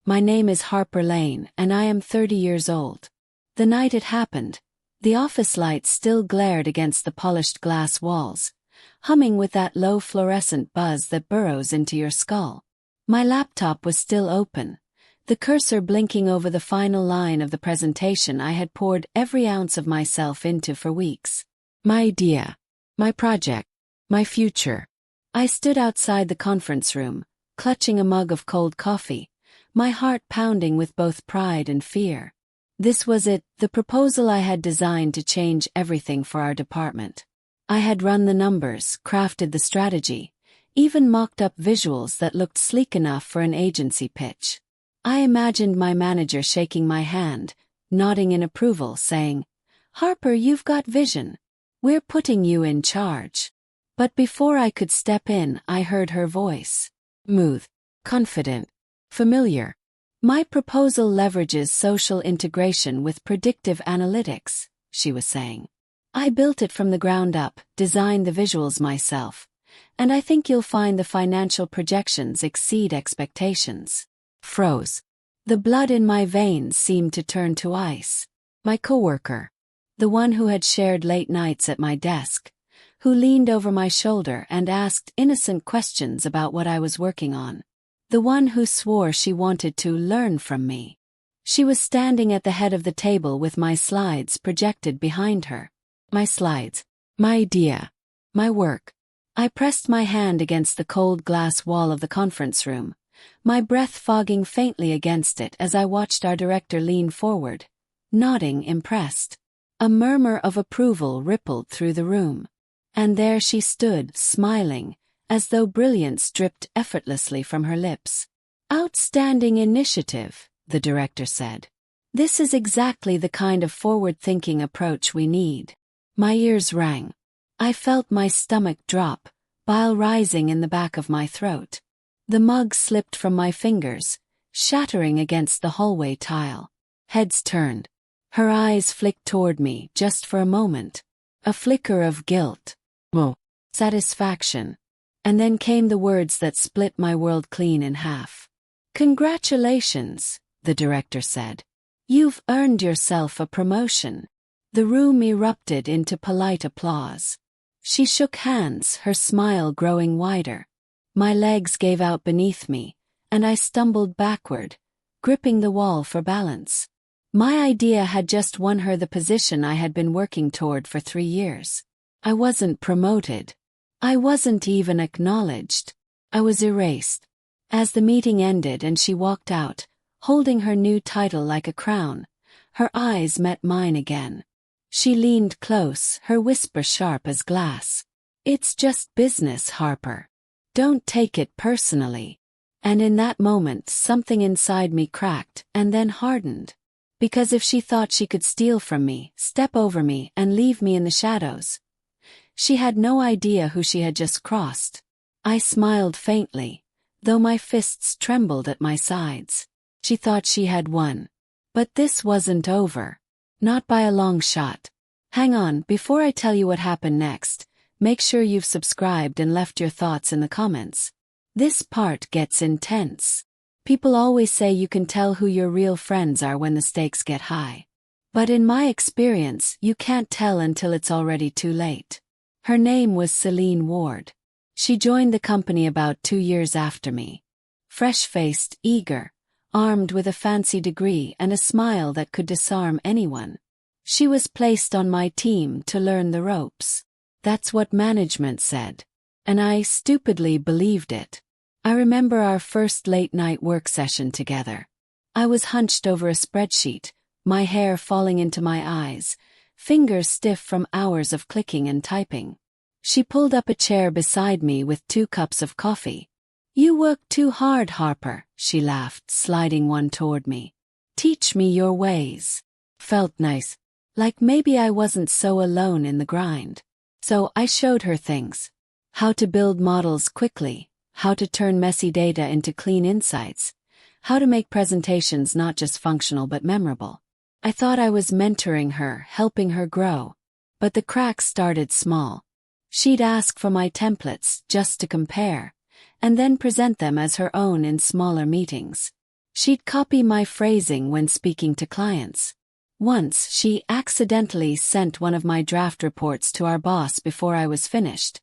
My name is Harper Lane, and I am 30 years old. The night it happened, the office lights still glared against the polished glass walls, humming with that low fluorescent buzz that burrows into your skull. My laptop was still open, the cursor blinking over the final line of the presentation I had poured every ounce of myself into for weeks. My idea. My project. My future. I stood outside the conference room, clutching a mug of cold coffee, my heart pounding with both pride and fear. This was it, the proposal I had designed to change everything for our department. I had run the numbers, crafted the strategy, even mocked up visuals that looked sleek enough for an agency pitch. I imagined my manager shaking my hand, nodding in approval, saying, "Harper, you've got vision. We're putting you in charge." But before I could step in, I heard her voice. Smooth, confident, familiar. "My proposal leverages social integration with predictive analytics," she was saying. "I built it from the ground up, designed the visuals myself, and I think you'll find the financial projections exceed expectations." Froze. The blood in my veins seemed to turn to ice. My coworker, the one who had shared late nights at my desk, who leaned over my shoulder and asked innocent questions about what I was working on. The one who swore she wanted to learn from me. She was standing at the head of the table with my slides projected behind her. My slides. My idea. My work. I pressed my hand against the cold glass wall of the conference room, my breath fogging faintly against it as I watched our director lean forward, nodding impressed. A murmur of approval rippled through the room. And there she stood, smiling, as though brilliance dripped effortlessly from her lips. "Outstanding initiative," the director said. "This is exactly the kind of forward-thinking approach we need." My ears rang. I felt my stomach drop, bile rising in the back of my throat. The mug slipped from my fingers, shattering against the hallway tile. Heads turned. Her eyes flicked toward me just for a moment. A flicker of guilt. Satisfaction. And then came the words that split my world clean in half. "Congratulations," the director said. "You've earned yourself a promotion." The room erupted into polite applause. She shook hands, her smile growing wider. My legs gave out beneath me, and I stumbled backward, gripping the wall for balance. My idea had just won her the position I had been working toward for 3 years. I wasn't promoted. I wasn't even acknowledged. I was erased. As the meeting ended and she walked out, holding her new title like a crown, her eyes met mine again. She leaned close, her whisper sharp as glass. "It's just business, Harper. Don't take it personally." And in that moment something inside me cracked and then hardened. Because if she thought she could steal from me, step over me, and leave me in the shadows, she had no idea who she had just crossed. I smiled faintly, though my fists trembled at my sides. She thought she had won. But this wasn't over. Not by a long shot. Hang on, before I tell you what happened next, make sure you've subscribed and left your thoughts in the comments. This part gets intense. People always say you can tell who your real friends are when the stakes get high. But in my experience, you can't tell until it's already too late. Her name was Celine Ward. She joined the company about 2 years after me. Fresh-faced, eager, armed with a fancy degree and a smile that could disarm anyone. She was placed on my team to learn the ropes. That's what management said. And I stupidly believed it. I remember our first late-night work session together. I was hunched over a spreadsheet, my hair falling into my eyes, fingers stiff from hours of clicking and typing. She pulled up a chair beside me with 2 cups of coffee. "You work too hard, Harper," she laughed, sliding one toward me. "Teach me your ways." Felt nice. Like maybe I wasn't so alone in the grind. So I showed her things. How to build models quickly, how to turn messy data into clean insights, how to make presentations not just functional but memorable. I thought I was mentoring her, helping her grow. But the cracks started small. She'd ask for my templates just to compare, and then present them as her own in smaller meetings. She'd copy my phrasing when speaking to clients. Once, she accidentally sent one of my draft reports to our boss before I was finished,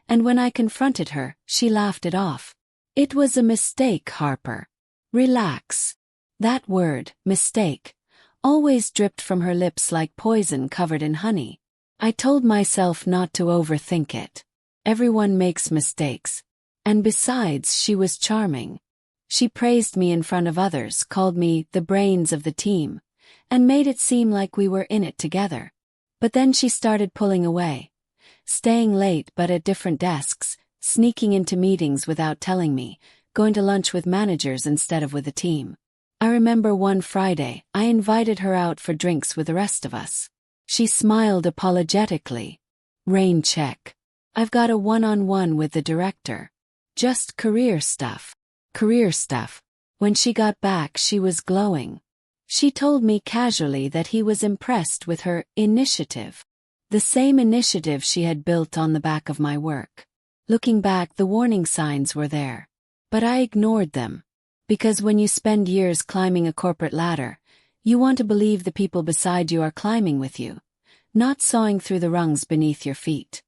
and when I confronted her, she laughed it off. "It was a mistake, Harper. Relax." That word, mistake, always dripped from her lips like poison covered in honey. I told myself not to overthink it. Everyone makes mistakes. And besides, she was charming. She praised me in front of others, called me the brains of the team, and made it seem like we were in it together. But then she started pulling away, staying late but at different desks, sneaking into meetings without telling me, going to lunch with managers instead of with the team. I remember one Friday, I invited her out for drinks with the rest of us. She smiled apologetically. "Rain check. I've got a one-on-one with the director. Just career stuff." Career stuff. When she got back, she was glowing. She told me casually that he was impressed with her initiative. The same initiative she had built on the back of my work. Looking back, the warning signs were there. But I ignored them. Because when you spend years climbing a corporate ladder, you want to believe the people beside you are climbing with you, not sawing through the rungs beneath your feet.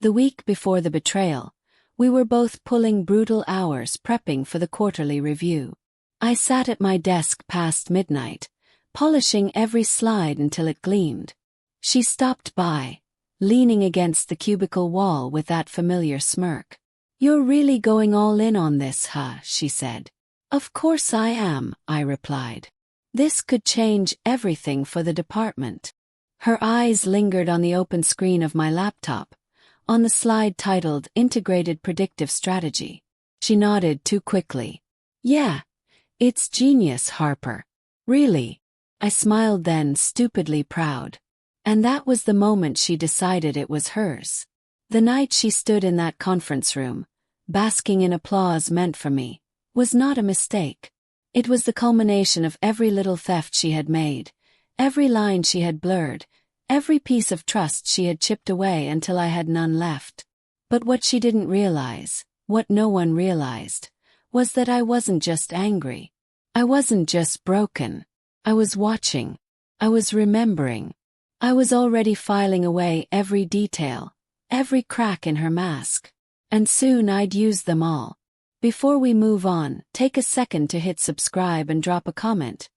The week before the betrayal, we were both pulling brutal hours prepping for the quarterly review. I sat at my desk past midnight, polishing every slide until it gleamed. She stopped by, leaning against the cubicle wall with that familiar smirk. "You're really going all in on this, huh?" she said. "Of course I am," I replied. "This could change everything for the department." Her eyes lingered on the open screen of my laptop, on the slide titled Integrated Predictive Strategy. She nodded too quickly. "Yeah, it's genius, Harper." "Really?" I smiled then, stupidly proud. And that was the moment she decided it was hers. The night she stood in that conference room, basking in applause meant for me, was not a mistake. It was the culmination of every little theft she had made, every line she had blurred, every piece of trust she had chipped away until I had none left. But what she didn't realize, what no one realized, was that I wasn't just angry. I wasn't just broken. I was watching. I was remembering. I was already filing away every detail, every crack in her mask. And soon I'd use them all. Before we move on, take a second to hit subscribe and drop a comment.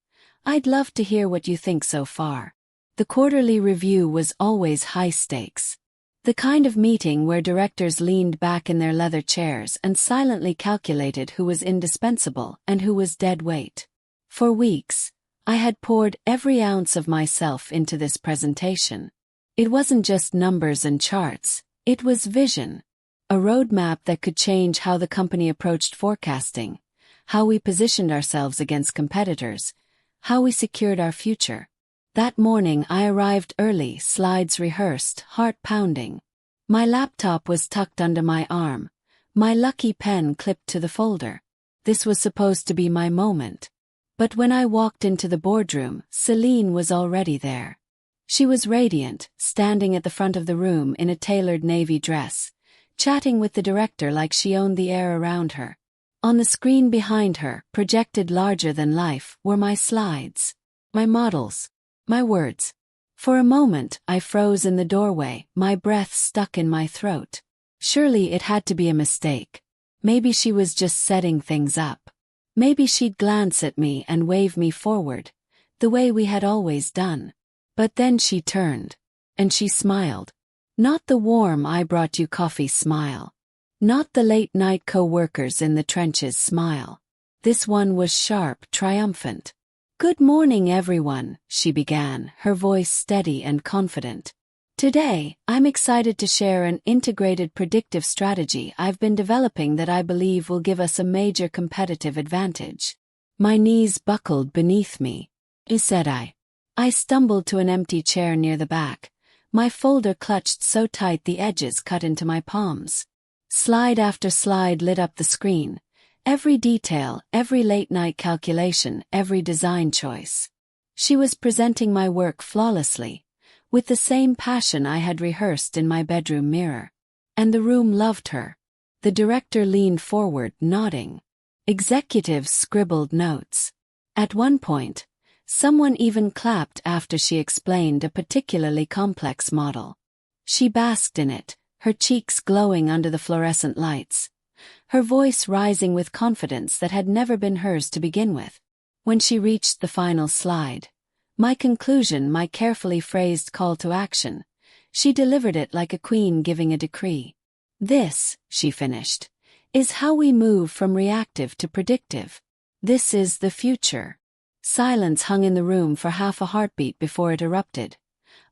I'd love to hear what you think so far. The quarterly review was always high stakes. The kind of meeting where directors leaned back in their leather chairs and silently calculated who was indispensable and who was dead weight. For weeks, I had poured every ounce of myself into this presentation. It wasn't just numbers and charts, it was vision. A roadmap that could change how the company approached forecasting, how we positioned ourselves against competitors, how we secured our future. That morning I arrived early, slides rehearsed, heart pounding. My laptop was tucked under my arm, my lucky pen clipped to the folder. This was supposed to be my moment. But when I walked into the boardroom, Celine was already there. She was radiant, standing at the front of the room in a tailored navy dress, chatting with the director like she owned the air around her. On the screen behind her, projected larger than life, were my slides, my models, my words. For a moment, I froze in the doorway, my breath stuck in my throat. Surely it had to be a mistake. Maybe she was just setting things up. Maybe she'd glance at me and wave me forward, the way we had always done. But then she turned, and she smiled. Not the warm "I brought you coffee" smile. Not the late-night co-workers in the trenches smile. This one was sharp, triumphant. "Good morning, everyone," she began, her voice steady and confident. "Today, I'm excited to share an integrated predictive strategy I've been developing that I believe will give us a major competitive advantage." My knees buckled beneath me. Said I. I stumbled to an empty chair near the back, my folder clutched so tight the edges cut into my palms. Slide after slide lit up the screen. Every detail, every late-night calculation, every design choice. She was presenting my work flawlessly, with the same passion I had rehearsed in my bedroom mirror. And the room loved her. The director leaned forward, nodding. Executives scribbled notes. At one point, someone even clapped after she explained a particularly complex model. She basked in it, her cheeks glowing under the fluorescent lights, her voice rising with confidence that had never been hers to begin with. When she reached the final slide, my conclusion, my carefully phrased call to action, she delivered it like a queen giving a decree. "This," she finished, "is how we move from reactive to predictive. This is the future." Silence hung in the room for half a heartbeat before it erupted.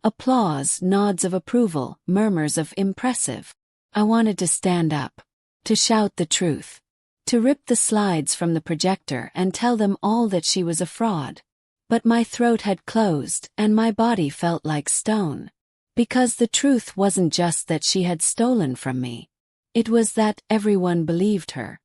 Applause, nods of approval, murmurs of "impressive." I wanted to stand up, to shout the truth, to rip the slides from the projector and tell them all that she was a fraud. But my throat had closed and my body felt like stone. Because the truth wasn't just that she had stolen from me. It was that everyone believed her.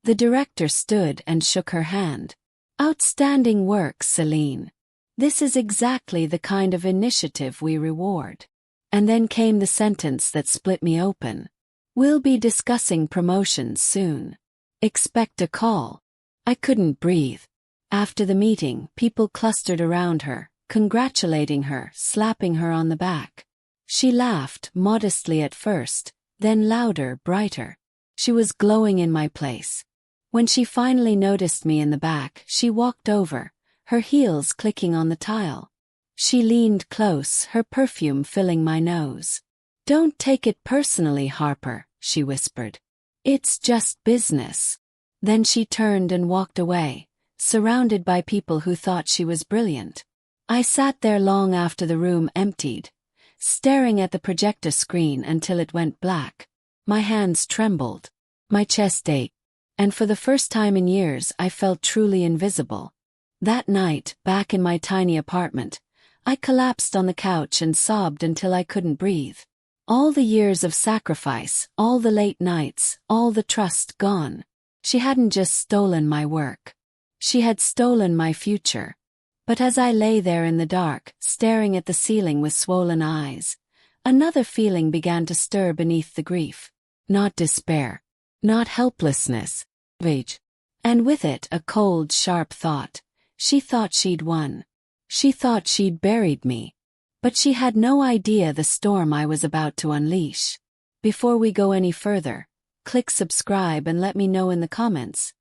The director stood and shook her hand. "Outstanding work, Celine. This is exactly the kind of initiative we reward." And then came the sentence that split me open. "We'll be discussing promotions soon. Expect a call." I couldn't breathe. After the meeting, people clustered around her, congratulating her, slapping her on the back. She laughed, modestly at first, then louder, brighter. She was glowing in my place. When she finally noticed me in the back, she walked over, her heels clicking on the tile. She leaned close, her perfume filling my nose. "Don't take it personally, Harper," she whispered. "It's just business." Then she turned and walked away, surrounded by people who thought she was brilliant. I sat there long after the room emptied, staring at the projector screen until it went black. My hands trembled, my chest ached, and for the first time in years I felt truly invisible. That night, back in my tiny apartment, I collapsed on the couch and sobbed until I couldn't breathe. All the years of sacrifice, all the late nights, all the trust gone. She hadn't just stolen my work. She had stolen my future. But as I lay there in the dark, staring at the ceiling with swollen eyes, another feeling began to stir beneath the grief. Not despair. Not helplessness. Rage. And with it a cold, sharp thought. She thought she'd won. She thought she'd buried me. But she had no idea the storm I was about to unleash. Before we go any further, click subscribe and let me know in the comments.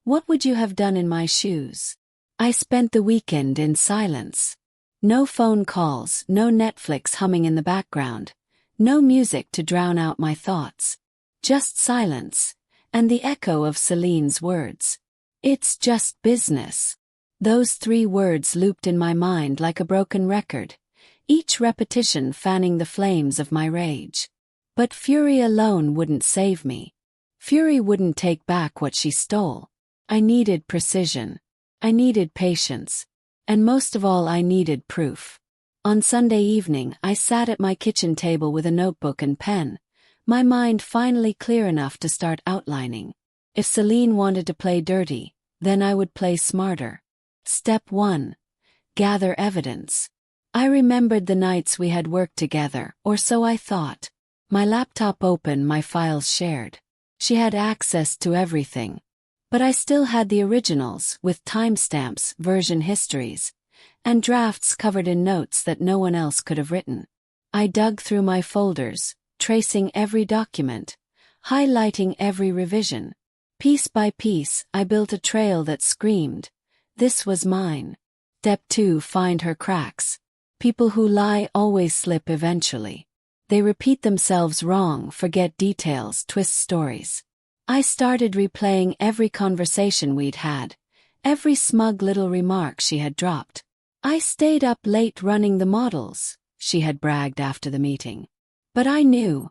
What would you have done in my shoes? I spent the weekend in silence. No phone calls, no Netflix humming in the background, no music to drown out my thoughts. Just silence, and the echo of Celine's words. "It's just business." Those 3 words looped in my mind like a broken record, each repetition fanning the flames of my rage. But fury alone wouldn't save me. Fury wouldn't take back what she stole. I needed precision. I needed patience. And most of all, I needed proof. On Sunday evening, I sat at my kitchen table with a notebook and pen, my mind finally clear enough to start outlining. If Celine wanted to play dirty, then I would play smarter. Step 1. Gather evidence. I remembered the nights we had worked together, or so I thought. My laptop open, my files shared. She had access to everything. But I still had the originals, with timestamps, version histories, and drafts covered in notes that no one else could have written. I dug through my folders, tracing every document, highlighting every revision. Piece by piece, I built a trail that screamed, "This was mine." Step 2. Find her cracks. People who lie always slip eventually. They repeat themselves wrong, forget details, twist stories. I started replaying every conversation we'd had, every smug little remark she had dropped. "I stayed up late running the models," she had bragged after the meeting. But I knew,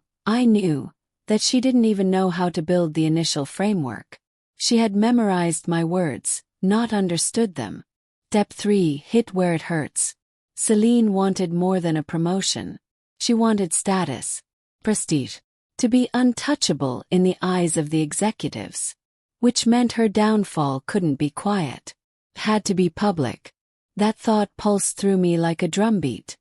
that she didn't even know how to build the initial framework. She had memorized my words, not understood them. Step 3. Hit where it hurts. Celine wanted more than a promotion. She wanted status, prestige, to be untouchable in the eyes of the executives. Which meant her downfall couldn't be quiet. It had to be public. That thought pulsed through me like a drumbeat.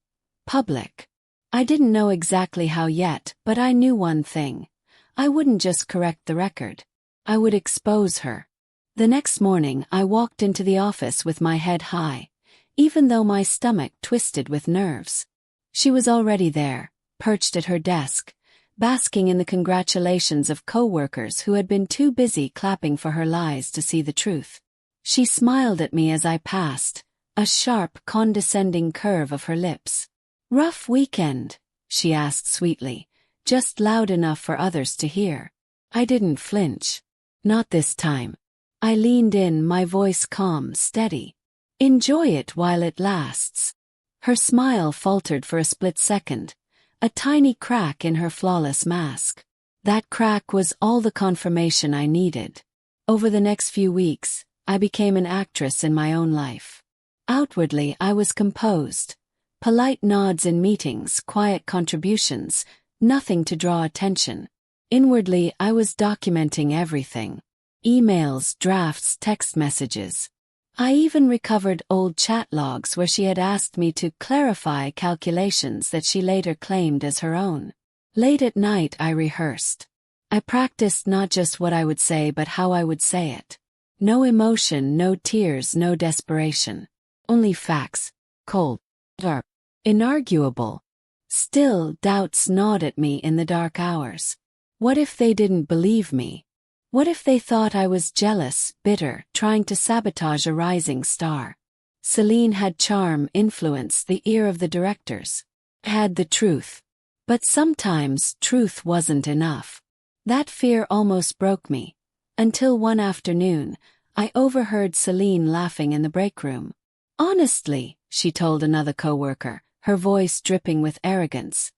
Public. I didn't know exactly how yet, but I knew one thing. I wouldn't just correct the record. I would expose her. The next morning I walked into the office with my head high, even though my stomach twisted with nerves. She was already there, perched at her desk, basking in the congratulations of coworkers who had been too busy clapping for her lies to see the truth. She smiled at me as I passed, a sharp, condescending curve of her lips. "Rough weekend?" she asked sweetly, just loud enough for others to hear. I didn't flinch. Not this time. I leaned in, my voice calm, steady. "Enjoy it while it lasts." Her smile faltered for a split second, a tiny crack in her flawless mask. That crack was all the confirmation I needed. Over the next few weeks, I became an actress in my own life. Outwardly, I was composed. Polite nods in meetings, quiet contributions, nothing to draw attention. Inwardly, I was documenting everything. Emails, drafts, text messages. I even recovered old chat logs where she had asked me to clarify calculations that she later claimed as her own. Late at night, I rehearsed. I practiced not just what I would say but how I would say it. No emotion, no tears, no desperation. Only facts. Cold. Dark. Inarguable. Still, doubts gnawed at me in the dark hours. What if they didn't believe me? What if they thought I was jealous, bitter, trying to sabotage a rising star? Celine had charm, influence, the ear of the directors. Had the truth. But sometimes, truth wasn't enough. That fear almost broke me. Until one afternoon, I overheard Celine laughing in the break room. "Honestly," she told another coworker, her voice dripping with arrogance,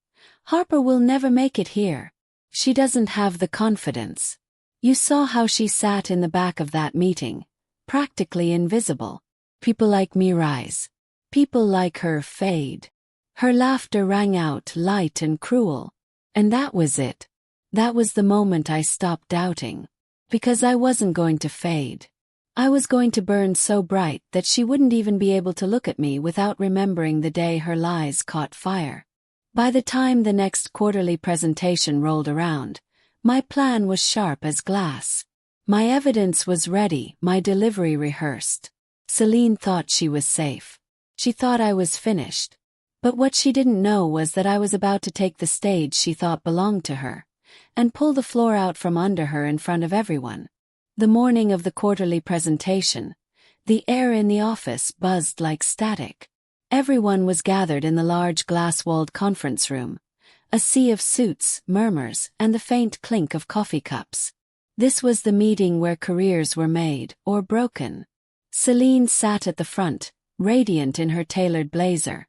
"Harper will never make it here. She doesn't have the confidence. You saw how she sat in the back of that meeting, practically invisible. People like me rise. People like her fade." Her laughter rang out, light and cruel. And that was it. That was the moment I stopped doubting. Because I wasn't going to fade. I was going to burn so bright that she wouldn't even be able to look at me without remembering the day her lies caught fire. By the time the next quarterly presentation rolled around, my plan was sharp as glass. My evidence was ready, my delivery rehearsed. Celine thought she was safe. She thought I was finished. But what she didn't know was that I was about to take the stage she thought belonged to her, and pull the floor out from under her in front of everyone. The morning of the quarterly presentation, the air in the office buzzed like static. Everyone was gathered in the large glass-walled conference room, a sea of suits, murmurs, and the faint clink of coffee cups. This was the meeting where careers were made, or broken. Celine sat at the front, radiant in her tailored blazer,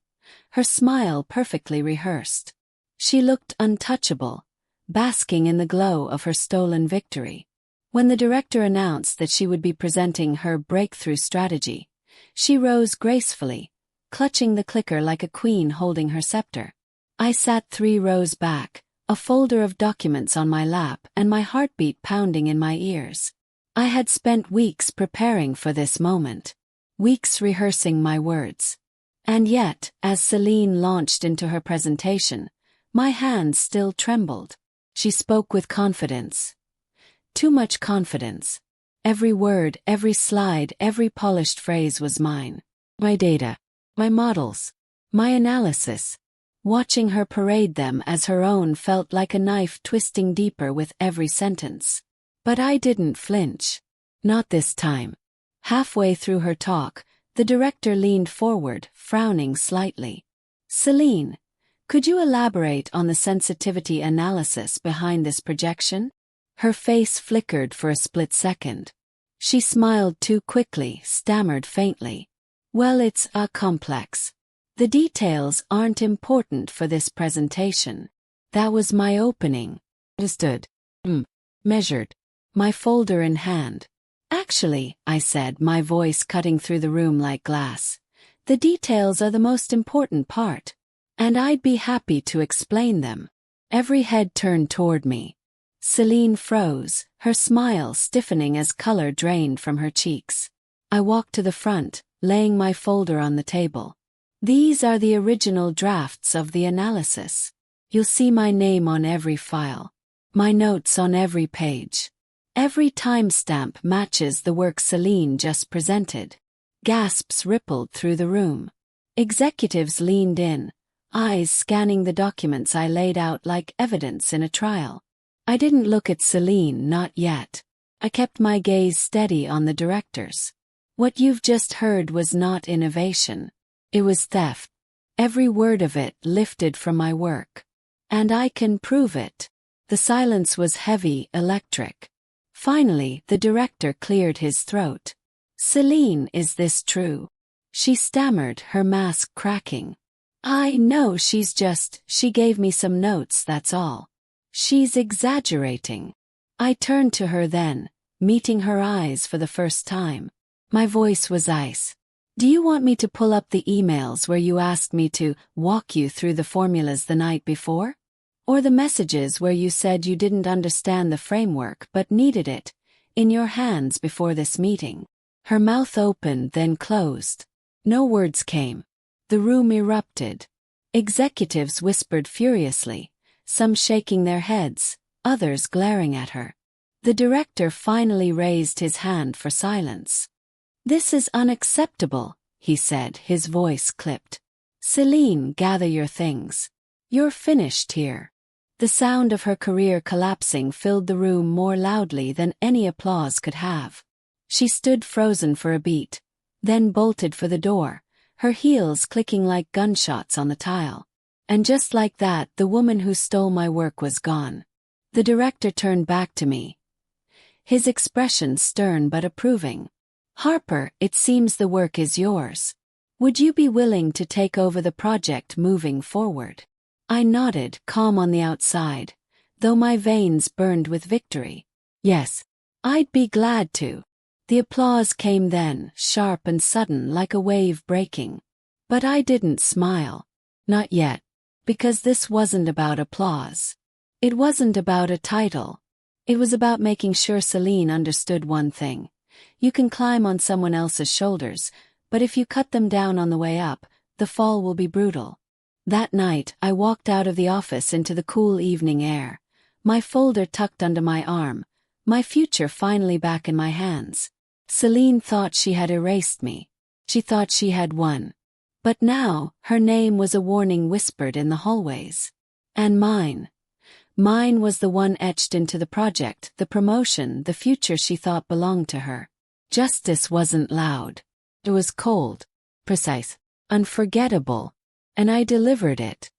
her smile perfectly rehearsed. She looked untouchable, basking in the glow of her stolen victory. When the director announced that she would be presenting her breakthrough strategy, she rose gracefully, clutching the clicker like a queen holding her scepter. I sat 3 rows back, a folder of documents on my lap and my heartbeat pounding in my ears. I had spent weeks preparing for this moment, weeks rehearsing my words. And yet, as Celine launched into her presentation, my hands still trembled. She spoke with confidence. Too much confidence. Every word, every slide, every polished phrase was mine. My data. My models. My analysis. Watching her parade them as her own felt like a knife twisting deeper with every sentence. But I didn't flinch. Not this time. Halfway through her talk, the director leaned forward, frowning slightly. "Celine, could you elaborate on the sensitivity analysis behind this projection?" Her face flickered for a split second. She smiled too quickly, stammered faintly. "Well, it's complex. The details aren't important for this presentation." That was my opening. Understood. Measured. My folder in hand. "Actually," I said, my voice cutting through the room like glass, "the details are the most important part. And I'd be happy to explain them." Every head turned toward me. Celine froze, her smile stiffening as color drained from her cheeks. I walked to the front, laying my folder on the table. "These are the original drafts of the analysis. You'll see my name on every file. My notes on every page. Every timestamp matches the work Celine just presented. Gasps rippled through the room. Executives leaned in, eyes scanning the documents I laid out like evidence in a trial. I didn't look at Celine, not yet. I kept my gaze steady on the directors. What you've just heard was not innovation. It was theft. Every word of it lifted from my work. And I can prove it. The silence was heavy, electric. Finally, the director cleared his throat. Celine, is this true? She stammered, her mask cracking. No, she gave me some notes, that's all. She's exaggerating. I turned to her then, meeting her eyes for the first time. My voice was ice. Do you want me to pull up the emails where you asked me to walk you through the formulas the night before? Or the messages where you said you didn't understand the framework but needed it in your hands before this meeting? Her mouth opened, then closed. No words came. The room erupted. Executives whispered furiously, some shaking their heads, others glaring at her. The director finally raised his hand for silence. This is unacceptable, he said, his voice clipped. Celine, gather your things. You're finished here. The sound of her career collapsing filled the room more loudly than any applause could have. She stood frozen for a beat, then bolted for the door, her heels clicking like gunshots on the tile. And just like that, the woman who stole my work was gone. The director turned back to me, his expression stern but approving. Harper, it seems the work is yours. Would you be willing to take over the project moving forward? I nodded, calm on the outside, though my veins burned with victory. Yes, I'd be glad to. The applause came then, sharp and sudden like a wave breaking. But I didn't smile. Not yet. Because this wasn't about applause. It wasn't about a title. It was about making sure Celine understood one thing. You can climb on someone else's shoulders, but if you cut them down on the way up, the fall will be brutal. That night, I walked out of the office into the cool evening air, my folder tucked under my arm, my future finally back in my hands. Celine thought she had erased me. She thought she had won. But now, her name was a warning whispered in the hallways. And mine. Mine was the one etched into the project, the promotion, the future she thought belonged to her. Justice wasn't loud. It was cold, precise, unforgettable. And I delivered it.